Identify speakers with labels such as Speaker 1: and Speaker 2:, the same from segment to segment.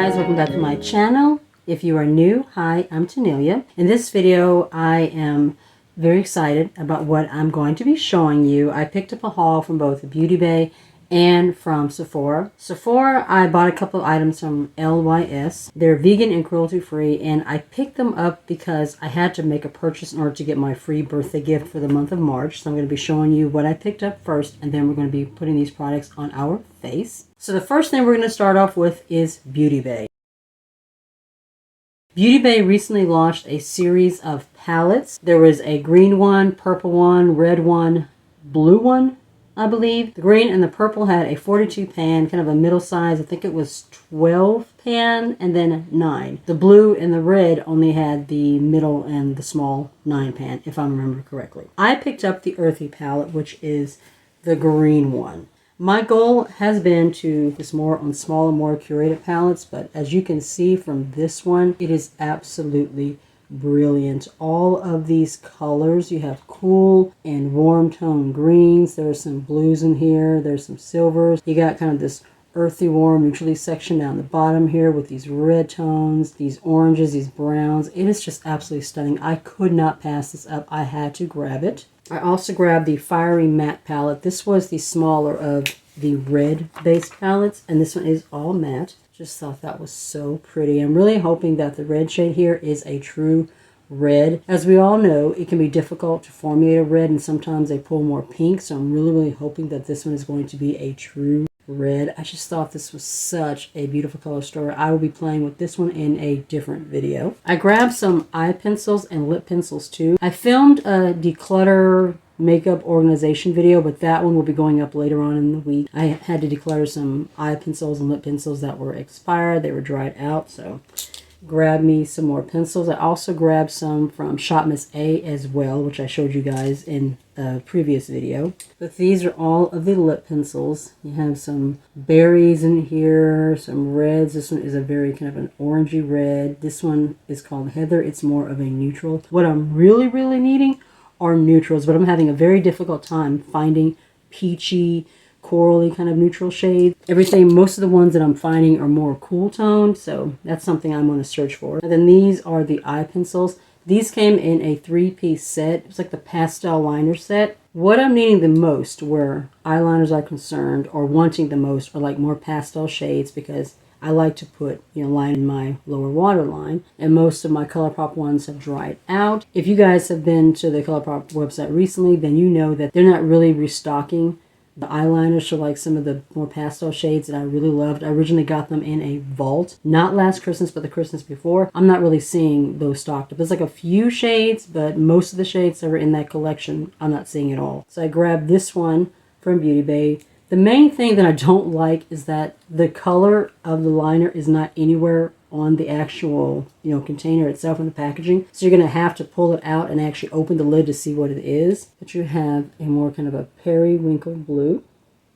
Speaker 1: guys, welcome back to my channel. If you are new, hi, I'm Tanealia. In this video, I am very excited about what I'm going to be showing you. I picked up a haul from both Beauty Bay and from Sephora. Sephora, I bought a couple of items from LYS. They're vegan and cruelty free, and I picked them up because I had to make a purchase in order to get my free birthday gift for the month of March. So I'm going to be showing you what I picked up first, and then we're going to be putting these products on our face. So the first thing we're going to start off with is Beauty Bay. Beauty Bay recently launched a series of palettes. There was a green one, purple one, red one, blue one, I believe. The green and the purple had a 42 pan, kind of a middle size. I think it was 12 pan and then 9. The blue and the red only had the middle and the small 9 pan, if I remember correctly. I picked up the Earthy palette, which is the green one. My goal has been to focus more on smaller, more curated palettes, but as you can see from this one, it is absolutely brilliant. All of these colors, you have cool and warm tone greens. There's some blues in here. There's some silvers. You got kind of this earthy, warm, neutrally section down the bottom here with these red tones, these oranges, these browns. It is just absolutely stunning. I could not pass this up. I had to grab it. I also grabbed the Fiery Matte palette. This was the smaller of the red based palettes, and this one is all matte. Just thought that was so pretty. I'm really hoping that the red shade here is a true red. As we all know, it can be difficult to formulate a red, and sometimes they pull more pink, so I'm really hoping that this one is going to be a true red. I just thought this was such a beautiful color story. I will be playing with this one in a different video. I grabbed some eye pencils and lip pencils too. I filmed a declutter makeup organization video, but that one will be going up later on in the week. I had to declutter some eye pencils and lip pencils that were expired. They were dried out, so grab me some more pencils. I also grabbed some from Shop Miss A as well, which I showed you guys in a previous video. But these are all of the lip pencils. You have some berries in here, some reds. This one is a very kind of an orangey red. This one is called Heather. It's more of a neutral. What I'm really needing are neutrals, but I'm having a very difficult time finding peachy, corally kind of neutral shades. Most of the ones that I'm finding are more cool toned, so that's something I'm going to search for. And then these are the eye pencils. These came in a 3-piece set. It's like the pastel liner set. What I'm needing the most where eyeliners are concerned, or wanting the most, are like more pastel shades, because I like to put, line in my lower waterline, and most of my Colourpop ones have dried out. If you guys have been to the Colourpop website recently, then you know that they're not really restocking the eyeliners for like some of the more pastel shades that I really loved. I originally got them in a vault, not last Christmas, but the Christmas before. I'm not really seeing those stocked up. There's like a few shades, but most of the shades that are in that collection, I'm not seeing at all. So I grabbed this one from Beauty Bay. The main thing that I don't like is that the color of the liner is not anywhere on the actual, container itself in the packaging. So you're going to have to pull it out and actually open the lid to see what it is. But you have a more kind of a periwinkle blue.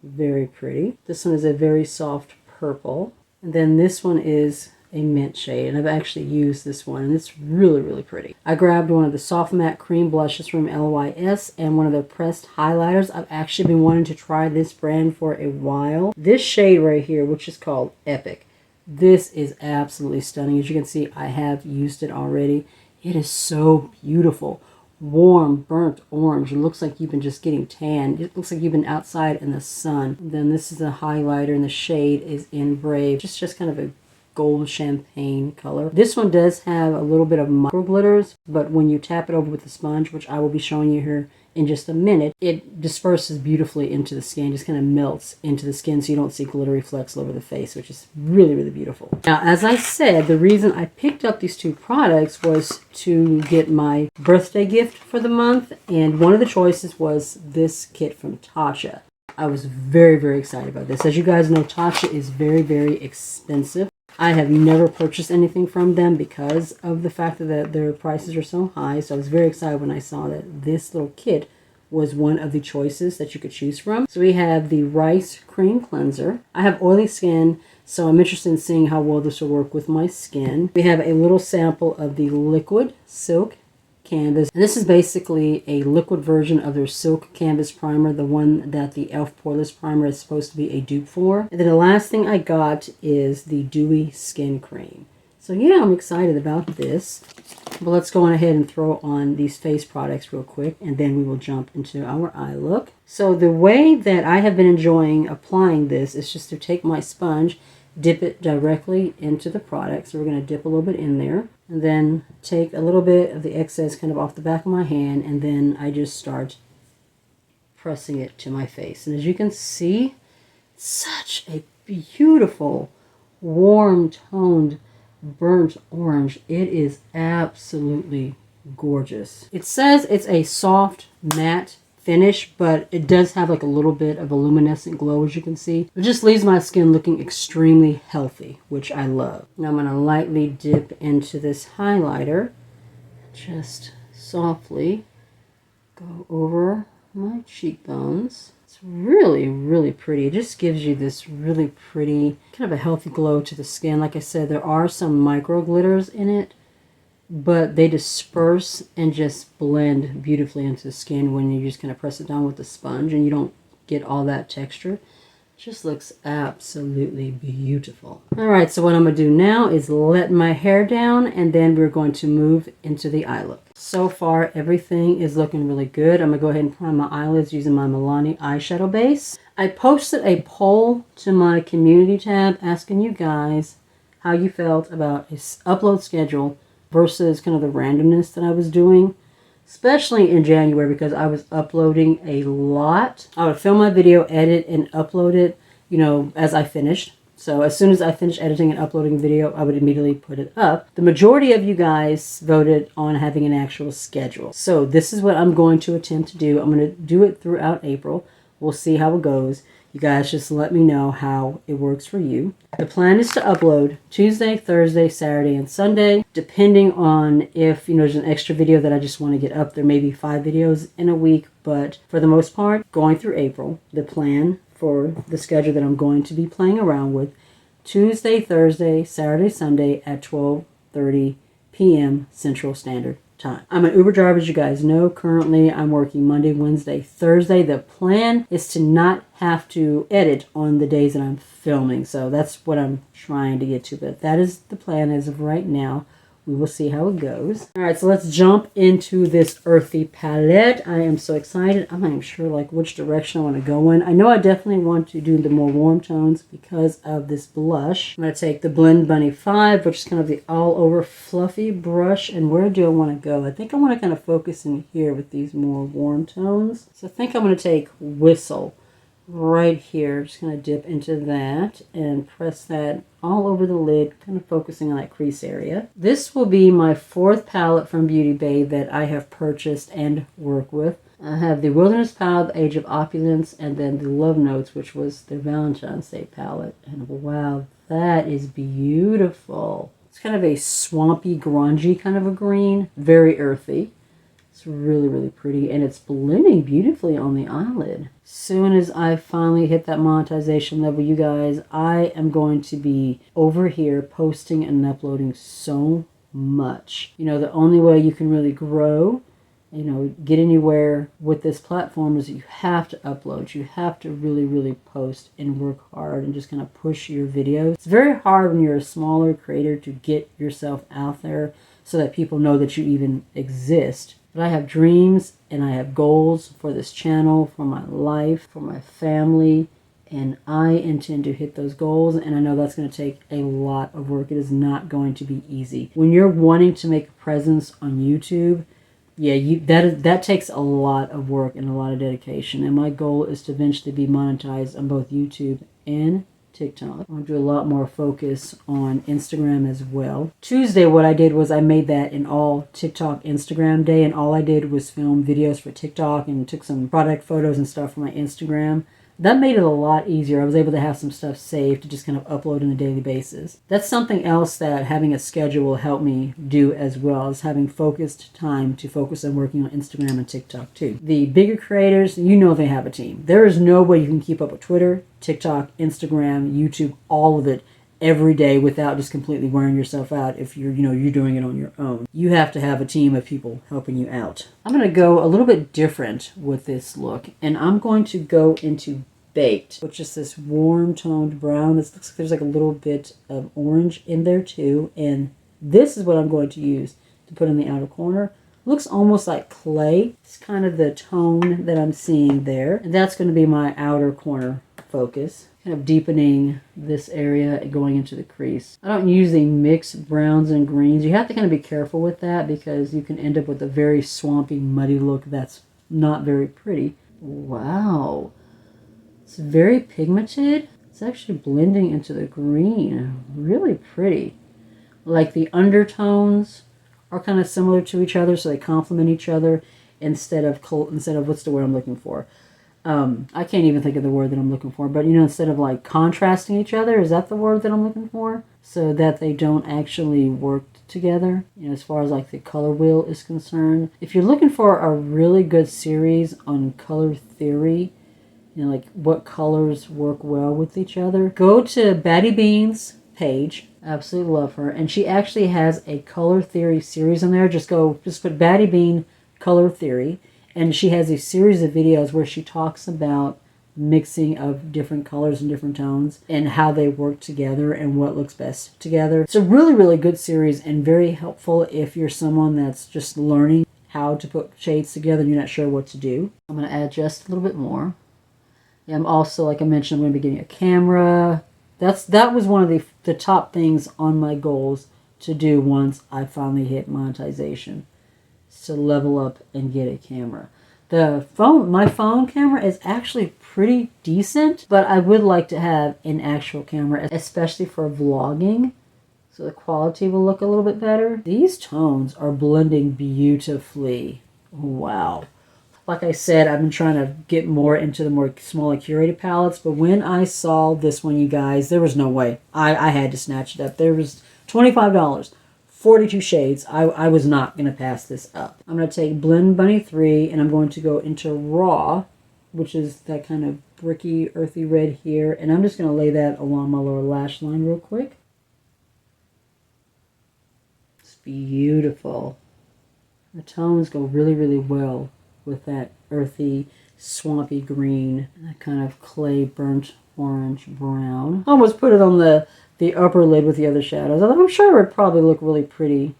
Speaker 1: Very pretty. This one is a very soft purple. And then this one is a mint shade, and I've actually used this one, and it's really pretty. I grabbed one of the soft matte cream blushes from LYS and one of the pressed highlighters. I've actually been wanting to try this brand for a while. This shade right here, which is called Epic, this is absolutely stunning. As you can see, I have used it already. It is so beautiful. Warm, burnt orange. It looks like you've been just getting tan. It looks like you've been outside in the sun. And then this is a highlighter, and the shade is in Brave. Just kind of a gold champagne color. This one does have a little bit of micro glitters, but when you tap it over with the sponge, which I will be showing you here in just a minute, it disperses beautifully into the skin, just kind of melts into the skin, so you don't see glittery flecks all over the face, which is really beautiful. Now, as I said, the reason I picked up these two products was to get my birthday gift for the month, and one of the choices was this kit from Tatcha. I was very excited about this. As you guys know, Tatcha is very expensive. I have never purchased anything from them because of the fact that their prices are so high. So I was very excited when I saw that this little kit was one of the choices that you could choose from. So we have the Rice Cream Cleanser. I have oily skin, so I'm interested in seeing how well this will work with my skin. We have a little sample of the Liquid Silk canvas. And this is basically a liquid version of their Silk Canvas Primer, the one that the e.l.f. Poreless Primer is supposed to be a dupe for. And then the last thing I got is the Dewy Skin Cream. So yeah, I'm excited about this. But let's go on ahead and throw on these face products real quick, and then we will jump into our eye look. So the way that I have been enjoying applying this is just to take my sponge, dip it directly into the product. So we're going to dip a little bit in there, and then take a little bit of the excess kind of off the back of my hand, and then I just start pressing it to my face. And as you can see, such a beautiful, warm toned burnt orange. It is absolutely gorgeous. It says it's a soft matte finish, but it does have like a little bit of a luminescent glow, as you can see. It just leaves my skin looking extremely healthy, which I love. Now I'm going to lightly dip into this highlighter, just softly go over my cheekbones. Really, really pretty. It just gives you this really pretty, kind of a healthy glow to the skin. Like I said, there are some micro glitters in it, but they disperse and just blend beautifully into the skin when you just kind of press it down with the sponge, and you don't get all that texture. Just looks absolutely beautiful. All right, so what I'm going to do now is let my hair down, and then we're going to move into the eye look. So far, everything is looking really good. I'm going to go ahead and prime my eyelids using my Milani eyeshadow base. I posted a poll to my community tab asking you guys how you felt about an upload schedule versus kind of the randomness that I was doing, especially in January, because I was uploading a lot. I would film my video, edit, and upload it, you know, as I finished. So as soon as I finished editing and uploading a video, I would immediately put it up. The majority of you guys voted on having an actual schedule. So this is what I'm going to attempt to do. I'm going to do it throughout April. We'll see how it goes. You guys just let me know how it works for you. The plan is to upload Tuesday, Thursday, Saturday, and Sunday, depending on if, you know, there's an extra video that I just want to get up. There may be 5 videos in a week, but for the most part, going through April, the plan for the schedule that I'm going to be playing around with, Tuesday, Thursday, Saturday, Sunday at 12:30 p.m. Central Standard Time. I'm an Uber driver, as you guys know. Currently, I'm working Monday, Wednesday, Thursday. The plan is to not have to edit on the days that I'm filming. So that's what I'm trying to get to. But that is the plan as of right now. We will see how it goes. All right, so let's jump into this earthy palette. I am so excited. I'm not even sure like which direction I want to go in. I know I definitely want to do the more warm tones because of this blush. I'm going to take the Blend Bunny 5, which is kind of the all-over fluffy brush. And where do I want to go? I think I want to kind of focus in here with these more warm tones. So I think I'm going to take Whistle right here. Just going to dip into that and press that all over the lid, kind of focusing on that crease area. This will be my 4th palette from Beauty Bay that I have purchased and work with. I have the Wilderness palette, the Age of Opulence, and then the Love Notes, which was their Valentine's Day palette. And wow, that is beautiful. It's kind of a swampy, grungy kind of a green, very earthy. It's really, really pretty, and it's blending beautifully on the eyelid. Soon as I finally hit that monetization level, you guys, I am going to be over here posting and uploading so much. You know, the only way you can really grow, you know, get anywhere with this platform is that you have to upload. You have to really, really post and work hard and just kind of push your videos. It's very hard when you're a smaller creator to get yourself out there so that people know that you even exist. But I have dreams and I have goals for this channel, for my life, for my family, and I intend to hit those goals, and I know that's going to take a lot of work. It is not going to be easy. When you're wanting to make a presence on YouTube, yeah, that takes a lot of work and a lot of dedication, and my goal is to eventually be monetized on both YouTube and TikTok. I'm going to do a lot more focus on Instagram as well. Tuesday, what I did was I made that an all TikTok Instagram day, and all I did was film videos for TikTok and took some product photos and stuff for my Instagram. That made it a lot easier. I was able to have some stuff saved to just kind of upload on a daily basis. That's something else that having a schedule will help me do as well, is having focused time to focus on working on Instagram and TikTok too. The bigger creators, you know they have a team. There is no way you can keep up with Twitter, TikTok, Instagram, YouTube, all of it every day without just completely wearing yourself out if you're, you're doing it on your own. You have to have a team of people helping you out. I'm going to go a little bit different with this look, and I'm going to go into Baked, which is this warm toned brown. This looks like there's like a little bit of orange in there too, and this is what I'm going to use to put in the outer corner. Looks almost like clay. It's kind of the tone that I'm seeing there, and that's going to be my outer corner focus. Kind of deepening this area and going into the crease. I don't usually mix browns and greens. You have to kind of be careful with that because you can end up with a very swampy, muddy look that's not very pretty. Wow. It's very pigmented. It's actually blending into the green. Really pretty. Like the undertones are kind of similar to each other, so they complement each other instead of what's the word I'm looking for? I can't even think of the word that I'm looking for, but instead of like contrasting each other, is that the word that I'm looking for? So that they don't actually work together, as far as like the color wheel is concerned. If you're looking for a really good series on color theory, like what colors work well with each other, go to Batty Bean's page. Absolutely love her. And she actually has a color theory series on there. Just put Batty Bean color theory. And she has a series of videos where she talks about mixing of different colors and different tones and how they work together and what looks best together. It's a really, really good series and very helpful if you're someone that's just learning how to put shades together and you're not sure what to do. I'm going to add just a little bit more. Yeah, I'm also, like I mentioned, I'm going to be getting a camera. That was one of the top things on my goals to do once I finally hit monetization. To level up and get a camera. My phone camera is actually pretty decent, but I would like to have an actual camera, especially for vlogging, so the quality will look a little bit better. These tones are blending beautifully. Wow. Like I said, I've been trying to get more into the more smaller curated palettes, but when I saw this one, you guys, there was no way. I had to snatch it up. There was $25. 42 shades. I was not going to pass this up. I'm going to take Blend Bunny 3 and I'm going to go into Raw, which is that kind of bricky, earthy red here. And I'm just going to lay that along my lower lash line real quick. It's beautiful. The tones go really, really well with that earthy, swampy green and that kind of clay burnt orange brown. I almost put it on the upper lid with the other shadows. I'm sure it would probably look really pretty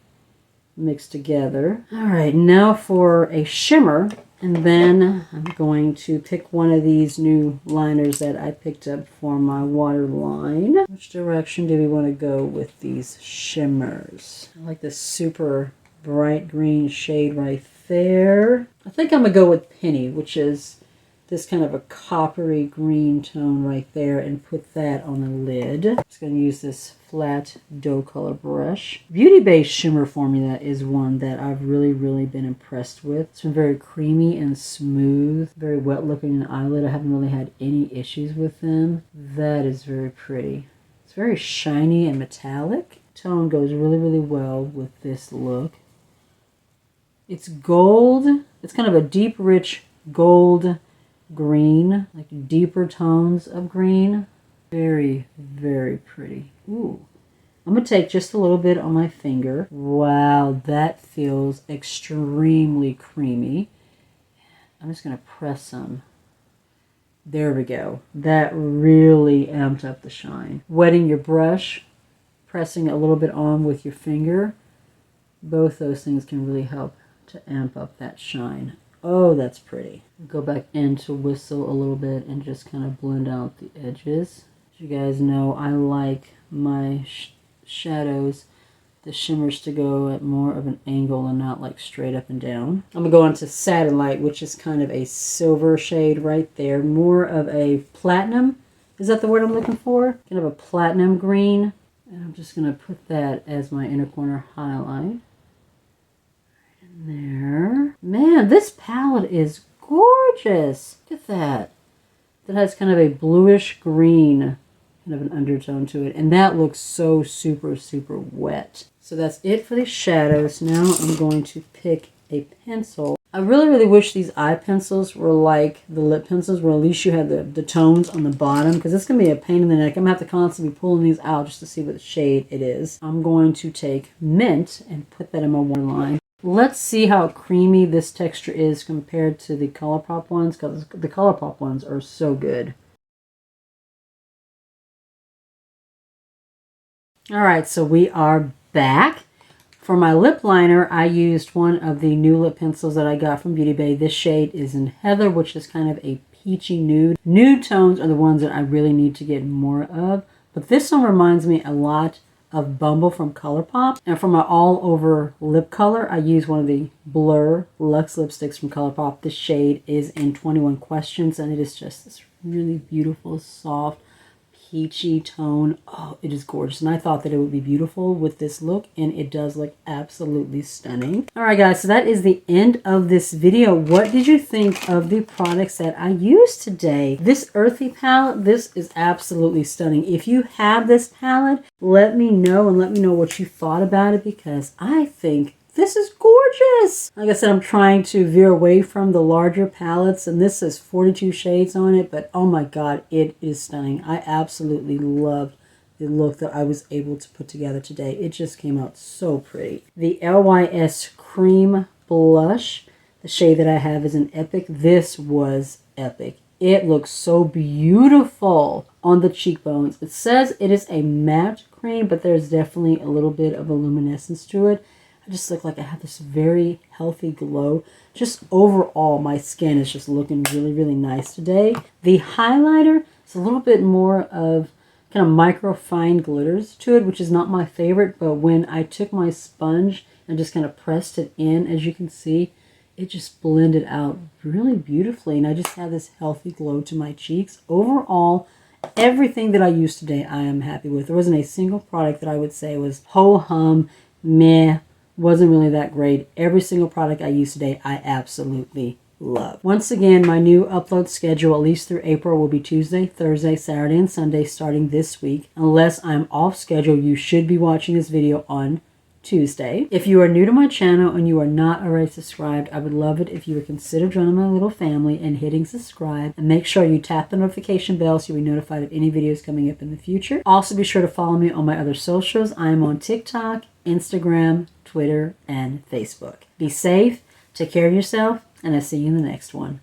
Speaker 1: mixed together. Alright, now for a shimmer. And then I'm going to pick one of these new liners that I picked up for my waterline. Which direction do we want to go with these shimmers? I like this super bright green shade right there. I think I'm going to go with Penny, which is this kind of a coppery green tone right there, and put that on the lid. I'm just going to use this flat dough color brush. Beauty Bay Shimmer formula is one that I've really, really been impressed with. It's been very creamy and smooth, very wet looking in the eyelid. I haven't really had any issues with them. That is very pretty. It's very shiny and metallic. Tone goes really, really well with this look. It's gold. It's kind of a deep, rich gold green, like deeper tones of green. Very, very pretty. Ooh. I'm going to take just a little bit on my finger. Wow, that feels extremely creamy. I'm just going to press some. There we go. That really amped up the shine. Wetting your brush, pressing a little bit on with your finger. Both those things can really help to amp up that shine. Oh, that's pretty. Go back in to whistle a little bit and just kind of blend out the edges. As you guys know, I like my shadows, the shimmers, to go at more of an angle and not like straight up and down. I'm going to go on to Satellite, which is kind of a silver shade right there. More of a platinum. Is that the word I'm looking for? Kind of a platinum green. And I'm just going to put that as my inner corner highlight. There. Man, this palette is gorgeous. Look at that. That has kind of a bluish green, kind of an undertone to it. And that looks so super, super wet. So that's it for the shadows. Now I'm going to pick a pencil. I really, really wish these eye pencils were like the lip pencils, where at least you had the tones on the bottom, because it's going to be a pain in the neck. I'm going to have to constantly be pulling these out just to see what shade it is. I'm going to take Mint and put that in my waterline. Let's see how creamy this texture is compared to the Colourpop ones, because the Colourpop ones are so good. Alright, so we are back. For my lip liner, I used one of the new lip pencils that I got from Beauty Bay. This shade is in Heather, which is kind of a peachy nude. Nude tones are the ones that I really need to get more of. But this one reminds me a lot of Bumble from Colourpop. And for my all-over lip color, I use one of the Blur Luxe lipsticks from Colourpop. This shade is in 21 Questions, and it is just this really beautiful, soft, peachy tone. Oh, it is gorgeous, and I thought that it would be beautiful with this look, and it does look absolutely stunning. All right, guys, so that is the end of this video. What did you think of the products that I used today? This earthy palette, this is absolutely stunning. If you have this palette, let me know, and let me know what you thought about it, because I think this is gorgeous. Like I said, I'm trying to veer away from the larger palettes, and this has 42 shades on it, but oh my god, it is stunning. I absolutely loved the look that I was able to put together today. It just came out so pretty. The LYS Cream Blush, the shade that I have is an Epic. This was epic. It looks so beautiful on the cheekbones. It says it is a matte cream, but there's definitely a little bit of a luminescence to it. I just look like I have this very healthy glow. Just overall, my skin is just looking really, really nice today. The highlighter is a little bit more of kind of micro fine glitters to it, which is not my favorite. But when I took my sponge and just kind of pressed it in, as you can see, it just blended out really beautifully. And I just have this healthy glow to my cheeks. Overall, everything that I used today, I am happy with. There wasn't a single product that I would say was ho-hum, meh, wasn't really that great. Every single product I used today, I absolutely love. Once again, my new upload schedule, at least through April, will be Tuesday, Thursday, Saturday, and Sunday starting this week. Unless I'm off schedule, you should be watching this video on Tuesday. If you are new to my channel and you are not already subscribed, I would love it if you would consider joining my little family and hitting subscribe, and make sure you tap the notification bell so you'll be notified of any videos coming up in the future. Also, be sure to follow me on my other socials. I am on TikTok, Instagram, Twitter, and Facebook. Be safe, take care of yourself, and I'll see you in the next one.